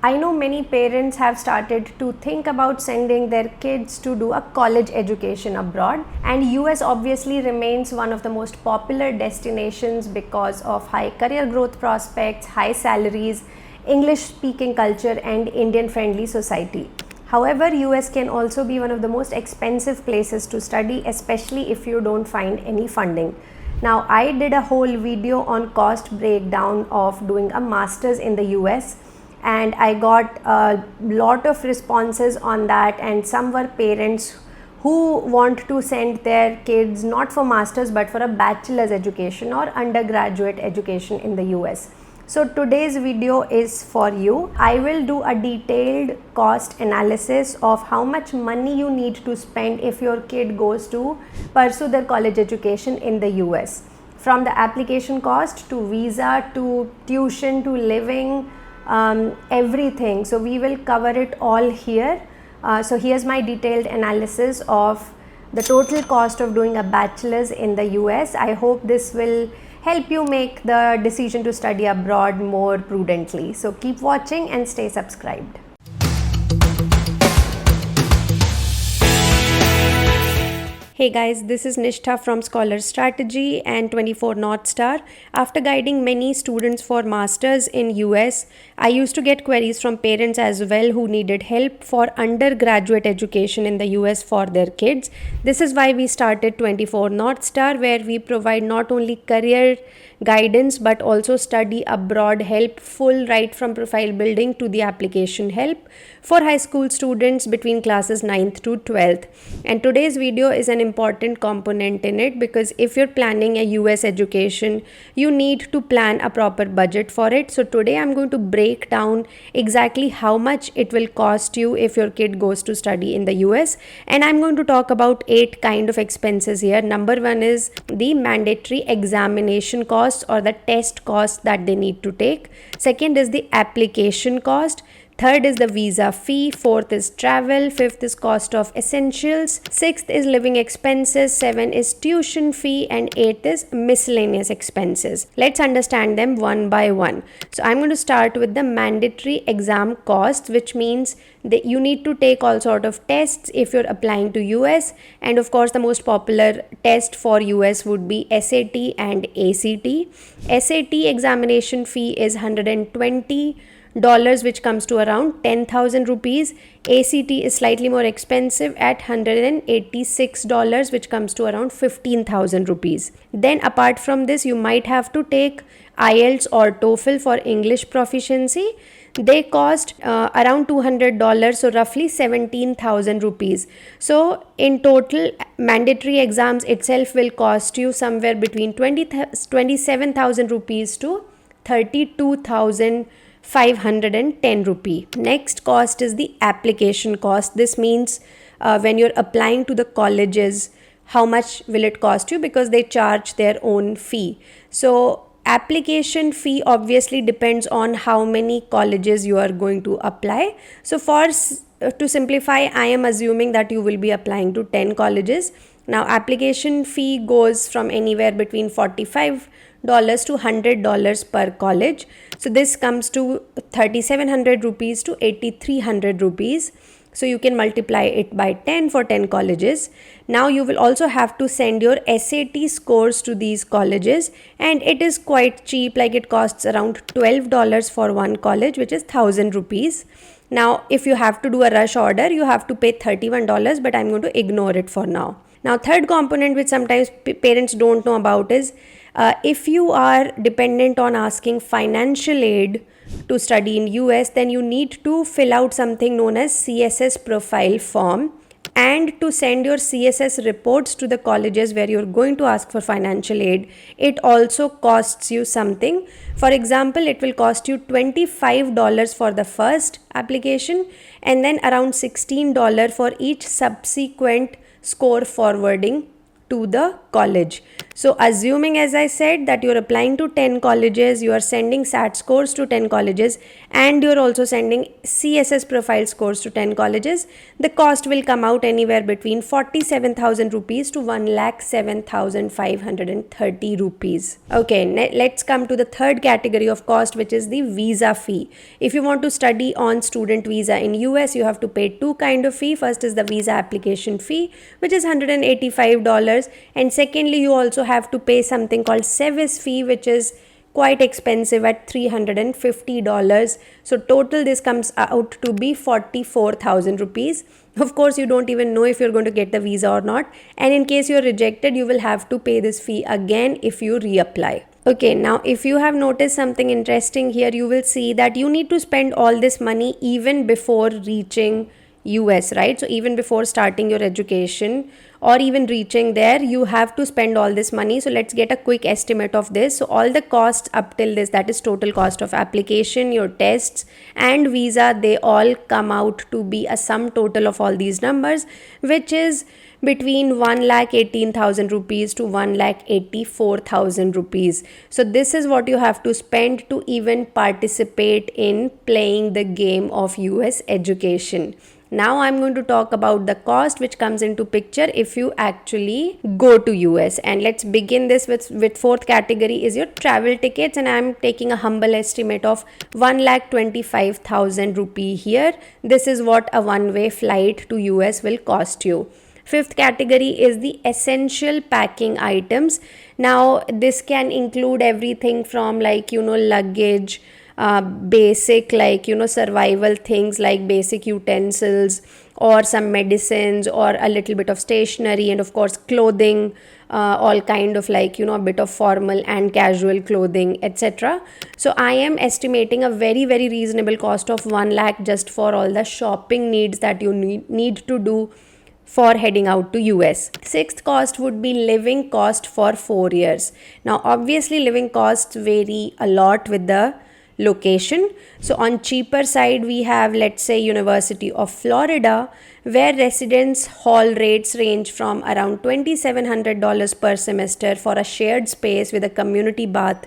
I know many parents have started to think about sending their kids to do a college education abroad, and US obviously remains one of the most popular destinations because of high career growth prospects, high salaries, English speaking culture and Indian friendly society. However, US can also be one of the most expensive places to study, especially if you don't find any funding. Now, I did a whole video on cost breakdown of doing a master's in the US, and I got a lot of responses on that, and some were parents who want to send their kids not for masters but for a bachelor's education or undergraduate education in the US. So today's video is for you. I will do a detailed cost analysis of how much money you need to spend if your kid goes to pursue their college education in the US. From the application cost to visa to tuition to living, everything. So we will cover it all here. So here's my detailed analysis of the total cost of doing a bachelor's in the US. I hope this will help you make the decision to study abroad more prudently. So keep watching and stay subscribed. Hey guys, this is Nistha from Scholar Strategy and 24 North Star. After guiding many students for masters in US, I used to get queries from parents as well who needed help for undergraduate education in the US for their kids. This is why we started 24 North Star, where we provide not only career guidance but also study abroad help, full right from profile building to the application help for high school students between classes 9th to 12th. And today's video is an important component in it, because if you're planning a US education, you need to plan a proper budget for it. So today I'm going to break down exactly how much it will cost you if your kid goes to study in the US, and I'm going to talk about 8 kind of expenses here. Number 1 is the mandatory examination cost or the test cost that they need to take. Second is the application cost. Third is the visa fee. Fourth is travel. Fifth is cost of essentials. Sixth is living expenses. 7 is tuition fee, and 8th is miscellaneous expenses. Let's understand them one by one. So I'm going to start with the mandatory exam cost, which means that you need to take all sort of tests if you're applying to US, and of course the most popular test for US would be SAT and ACT. SAT examination fee is $120, which comes to around 10,000 rupees. ACT is slightly more expensive at $186, which comes to around 15,000 rupees. Then apart from this, you might have to take IELTS or TOEFL for English proficiency. They cost around $200, so roughly 17,000 rupees. So in total, mandatory exams itself will cost you somewhere between 27,000 rupees to 32,510 rupee. Next cost is the application cost. This means when you're applying to the colleges, how much will it cost you, because they charge their own fee. So application fee obviously depends on how many colleges you are going to apply. So to simplify, I am assuming that you will be applying to 10 colleges. Now application fee goes from anywhere between $45 to $100 per college. So this comes to 3,700 rupees to 8,300 rupees. So you can multiply it by 10 for 10 colleges. Now you will also have to send your SAT scores to these colleges, and it is quite cheap, like it costs around $12 for one college, which is 1,000 rupees. Now if you have to do a rush order, you have to pay $31, but I'm going to ignore it for now. Now third component, which sometimes parents don't know about, is if you are dependent on asking financial aid to study in US, then you need to fill out something known as CSS profile form, and to send your CSS reports to the colleges where you're going to ask for financial aid. It also costs you something. For example, it will cost you $25 for the first application, and then around $16 for each subsequent score forwarding to the college. So assuming, as I said, that you're applying to 10 colleges, you are sending SAT scores to 10 colleges, and you're also sending CSS profile scores to 10 colleges, the cost will come out anywhere between 47,000 rupees to 1,07,530 rupees. Okay, let's come to the third category of cost, which is the visa fee. If you want to study on student visa in US, you have to pay two kind of fee. First is the visa application fee, which is $185, and secondly, you also have to pay something called SEVIS fee, which is quite expensive at $350. So total this comes out to be 44,000 rupees. Of course, you don't even know if you're going to get the visa or not, and in case you're rejected, you will have to pay this fee again if you reapply. Okay, now if you have noticed something interesting here, you will see that you need to spend all this money even before reaching US, right? So even before starting your education or even reaching there, you have to spend all this money. So let's get a quick estimate of this. So all the costs up till this, that is total cost of application, your tests and visa, they all come out to be a sum total of all these numbers, which is between 1,18,000 rupees to 1,84,000 rupees. So this is what you have to spend to even participate in playing the game of US education. Now I'm going to talk about the cost which comes into picture if you actually go to US, and let's begin this with fourth category is your travel tickets, and I'm taking a humble estimate of 1,25,000 rupee here. This is what a one-way flight to US will cost you. Fifth category is the essential packing items. Now this can include everything from luggage, basic survival things like basic utensils or some medicines or a little bit of stationery, and of course clothing, all kind of a bit of formal and casual clothing, etc. So I am estimating a very very reasonable cost of 1 lakh just for all the shopping needs that you need to do for heading out to US. Sixth cost would be living cost for 4 years. Now obviously living costs vary a lot with the location. So on cheaper side we have, let's say, University of Florida, where residence hall rates range from around $2,700 per semester for a shared space with a community bath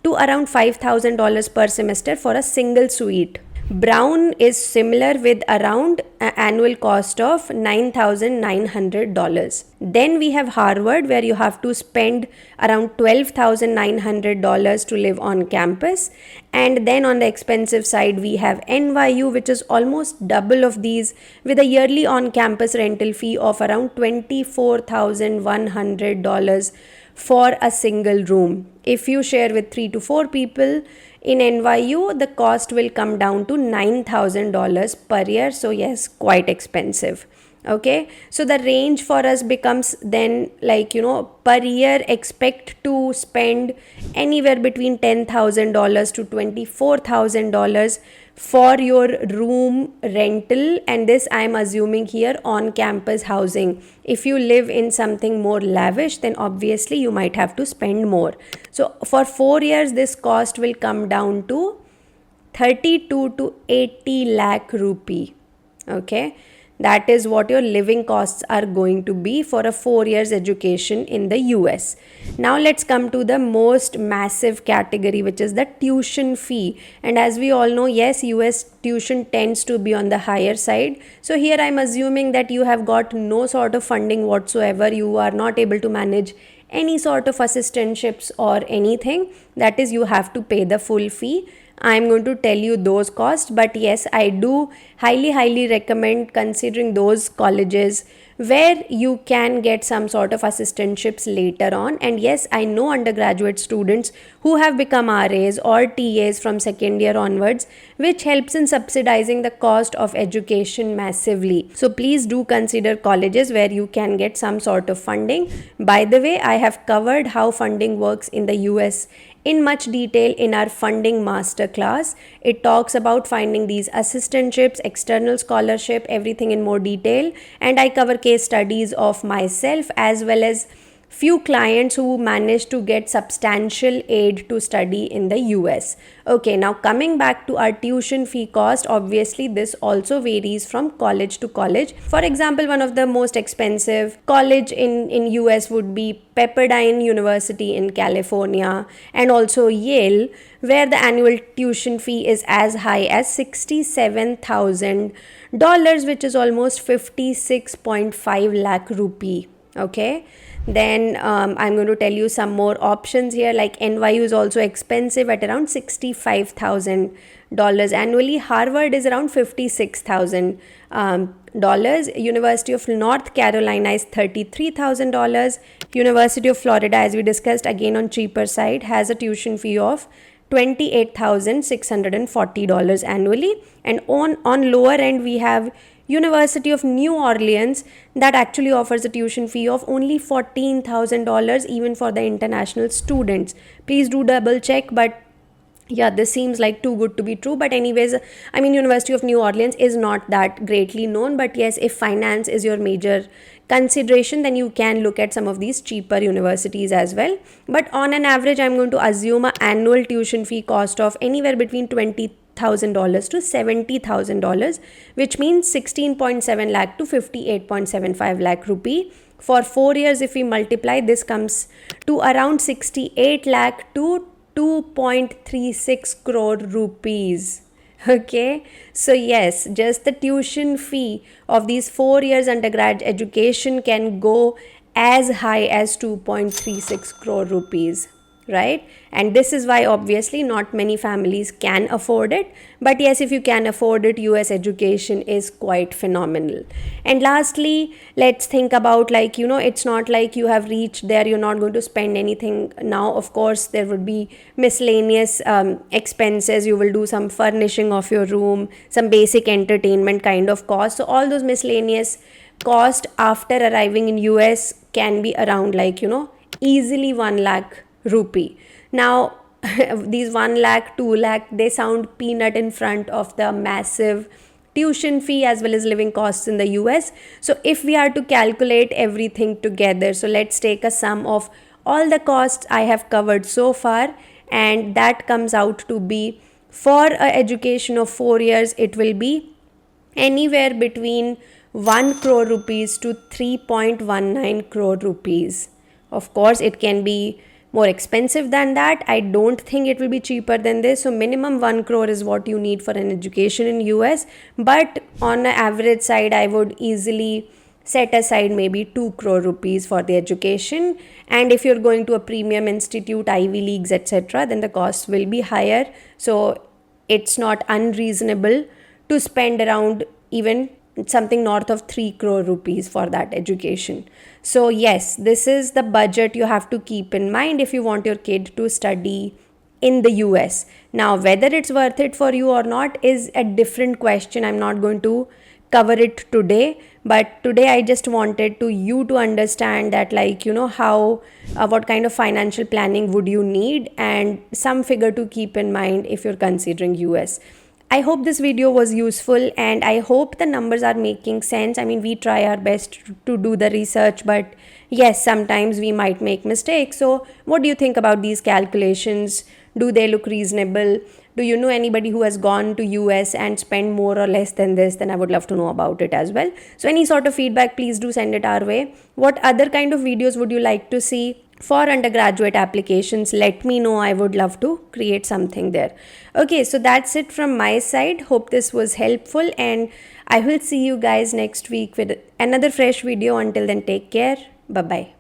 to around $5,000 per semester for a single suite. Brown is similar with around an annual cost of $9,900. Then we have Harvard, where you have to spend around $12,900 to live on campus. And then on the expensive side, we have NYU, which is almost double of these, with a yearly on-campus rental fee of around $24,100 for a single room. If you share with 3 to 4 people in NYU, the cost will come down to $9,000 per year. So yes, quite expensive. Okay, so the range for us becomes then per year expect to spend anywhere between $10,000 to $24,000 for your room rental, and this I am assuming here on campus housing. If you live in something more lavish, then obviously you might have to spend more. So for 4 years this cost will come down to 32 to 80 lakh rupee. Okay, that is what your living costs are going to be for a 4 years education in the US. Now let's come to the most massive category, which is the tuition fee. And as we all know, yes, US tuition tends to be on the higher side. So here I'm assuming that you have got no sort of funding whatsoever. You are not able to manage any sort of assistantships or anything. That is, you have to pay the full fee. I'm going to tell you those costs, but yes, I do highly recommend considering those colleges where you can get some sort of assistantships later on. And yes, I know undergraduate students who have become RAs or TAs from second year onwards, which helps in subsidizing the cost of education massively. So please do consider colleges where you can get some sort of funding. By the way, I have covered how funding works in the US in much detail in our funding masterclass. It talks about finding these assistantships, external scholarship, everything in more detail, and I cover case studies of myself as well as few clients who managed to get substantial aid to study in the US. Okay, now coming back to our tuition fee cost, obviously this also varies from college to college. For example, one of the most expensive college in US would be Pepperdine University in California, and also Yale, where the annual tuition fee is as high as $67,000, which is almost 56.5 lakh rupee. Okay, then I'm going to tell you some more options here, like NYU is also expensive at around $65,000 annually. Harvard is around $56,000. University of North Carolina is $33,000. University of Florida, as we discussed, again on cheaper side, has a tuition fee of $28,640 annually. And on lower end, we have University of New Orleans, that actually offers a tuition fee of only $14,000 even for the international students. Please do double check, but yeah, this seems like too good to be true. But anyways, I mean, University of New Orleans is not that greatly known, but yes, if finance is your major consideration, then you can look at some of these cheaper universities as well. But on an average, I'm going to assume an annual tuition fee cost of anywhere between $20,000 to $70,000, which means 16.7 lakh to 58.75 lakh rupee. For 4 years, if we multiply, this comes to around 68 lakh to 2.36 crore rupees. Okay, so yes, just the tuition fee of these 4 years undergrad education can go as high as 2.36 crore rupees, right? And this is why obviously not many families can afford it, but yes, if you can afford it, US education is quite phenomenal. And lastly, let's think about, like, it's not like you have reached there, you're not going to spend anything now. Of course, there would be miscellaneous expenses. You will do some furnishing of your room, some basic entertainment kind of cost. So all those miscellaneous cost after arriving in US can be around, like, easily 1 lakh rupee. Now these 1 lakh, 2 lakh, they sound peanut in front of the massive tuition fee as well as living costs in the US. So if we are to calculate everything together, so let's take a sum of all the costs I have covered so far, and that comes out to be, for a education of 4 years, it will be anywhere between 1 crore rupees to 3.19 crore rupees. Of course, it can be more expensive than that. I don't think it will be cheaper than this. So minimum 1 crore is what you need for an education in US. But on an average side, I would easily set aside maybe 2 crore rupees for the education. And if you're going to a premium institute, Ivy Leagues, etc., then the cost will be higher. So it's not unreasonable to spend around even something north of 3 crore rupees for that education. So yes, this is the budget you have to keep in mind if you want your kid to study in the US. Now, whether it's worth it for you or not is a different question. I'm not going to cover it today, but today I just wanted you to understand that, like, how what kind of financial planning would you need, and some figure to keep in mind if you're considering US. I hope this video was useful, and I hope the numbers are making sense. I mean, we try our best to do the research, but yes, sometimes we might make mistakes. So what do you think about these calculations? Do they look reasonable? Do you know anybody who has gone to US and spent more or less than this? Then I would love to know about it as well. So any sort of feedback, please do send it our way. What other kind of videos would you like to see for undergraduate applications? Let me know. I would love to create something there. Okay, so that's it from my side. Hope this was helpful, and I will see you guys next week with another fresh video. Until then, take care. Bye bye.